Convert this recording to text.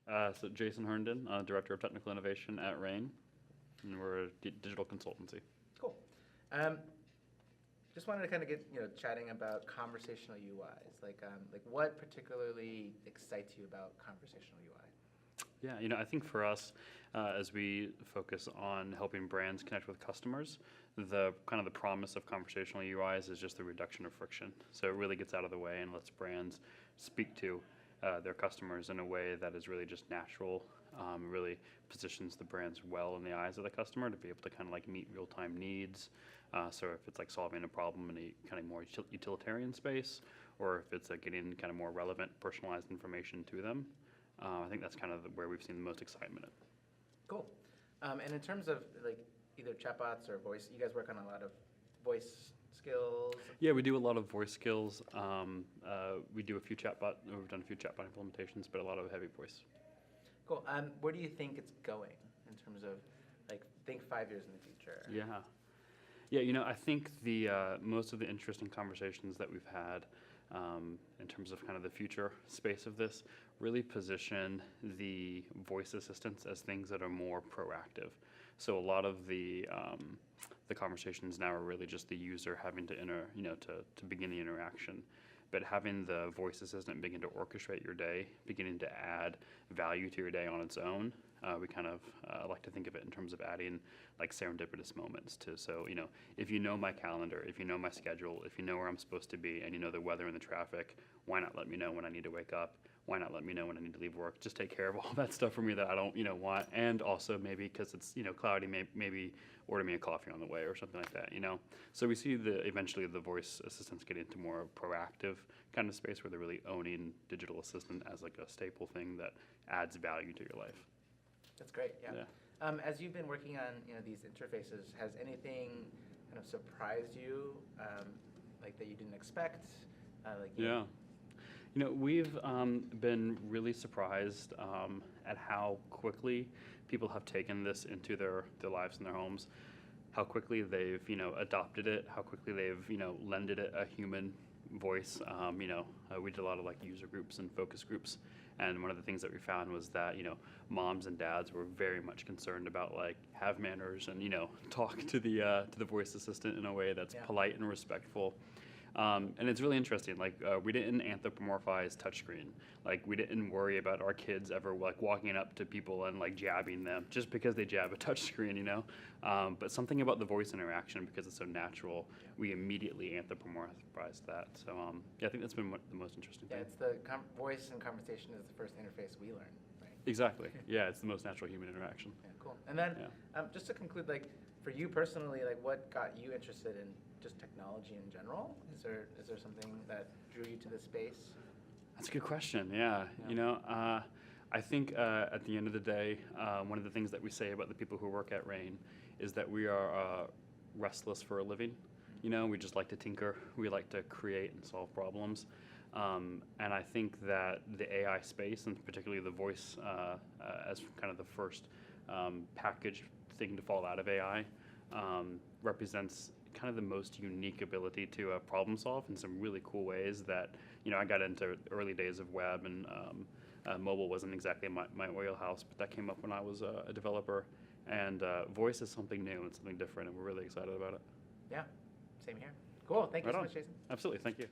So Jason Herndon, Director of Technical Innovation at Rain, and we're a digital consultancy. Cool. Just wanted to kind of get chatting about conversational UIs. Like what particularly excites you about conversational UI? Yeah, I think for us, as we focus on helping brands connect with customers, the promise of conversational UIs is just the reduction of friction. So it really gets out of the way and lets brands speak to their customers in a way that is really just natural, really positions the brands well in the eyes of the customer to be able to kind of like meet real-time needs. So if it's like solving a problem in a kind of more utilitarian space, or if it's getting kind of more relevant, personalized information to them, I think that's kind of where we've seen the most excitement. Cool. And in terms of like either chatbots or voice, you guys work on a lot of voice skills? Yeah, we do a lot of voice skills. We do a few chatbot, we've done a few chatbot implementations, but a lot of heavy voice. Cool. Where do you think it's going in terms of, like, think 5 years in the future? Yeah, I think the most of the interesting conversations that we've had in terms of kind of the future space of this really position the voice assistants as things that are more proactive. So a lot of the conversations now are really just the user having to to begin the interaction. But having the voice assistant begin to orchestrate your day, beginning to add value to your day on its own, we kind of like to think of it in terms of adding like serendipitous moments to. So, if you know my calendar, if you know my schedule, if you know where I'm supposed to be, and you know the weather and the traffic, why not let me know when I need to wake up? Why not let me know when I need to leave work? Just take care of all that stuff for me that I don't, want. And also maybe because it's, cloudy, maybe order me a coffee on the way or something like that, So we see eventually the voice assistants get into more proactive kind of space where they're really owning digital assistant as like a staple thing that adds value to your life. That's great, yeah. As you've been working on, these interfaces, has anything kind of surprised you, like that you didn't expect? Yeah. We've been really surprised at how quickly people have taken this into their lives and their homes, how quickly they've, adopted it, how quickly they've, lended it a human voice. We did a lot of like user groups and focus groups, and one of the things that we found was that, moms and dads were very much concerned about like have manners and, talk to the voice assistant in a way that's polite and respectful. And it's really interesting. Like we didn't anthropomorphize touchscreen. Like we didn't worry about our kids ever like walking up to people and like jabbing them just because they jab a touchscreen, But something about the voice interaction, because it's so natural, we immediately anthropomorphized that. So I think that's been the most interesting thing. Yeah, it's the voice and conversation is the first interface we learn, right? Exactly. Yeah, it's the most natural human interaction. Yeah, cool. And then just to conclude, like for you personally, like what got you interested in just technology in general? Is there something that drew you to this space? That's a good question. Yeah. I think at the end of the day, one of the things that we say about the people who work at Rain is that we are restless for a living. We just like to tinker. We like to create and solve problems. And I think that the AI space, and particularly the voice as kind of the first package thing to fall out of AI, represents kind of the most unique ability to problem solve in some really cool ways that, I got into early days of web, and mobile wasn't exactly my wheelhouse, but that came up when I was a developer. And voice is something new and something different, and we're really excited about it. Yeah, same here. Cool. Thank you so much, Jason. Absolutely. Thank you.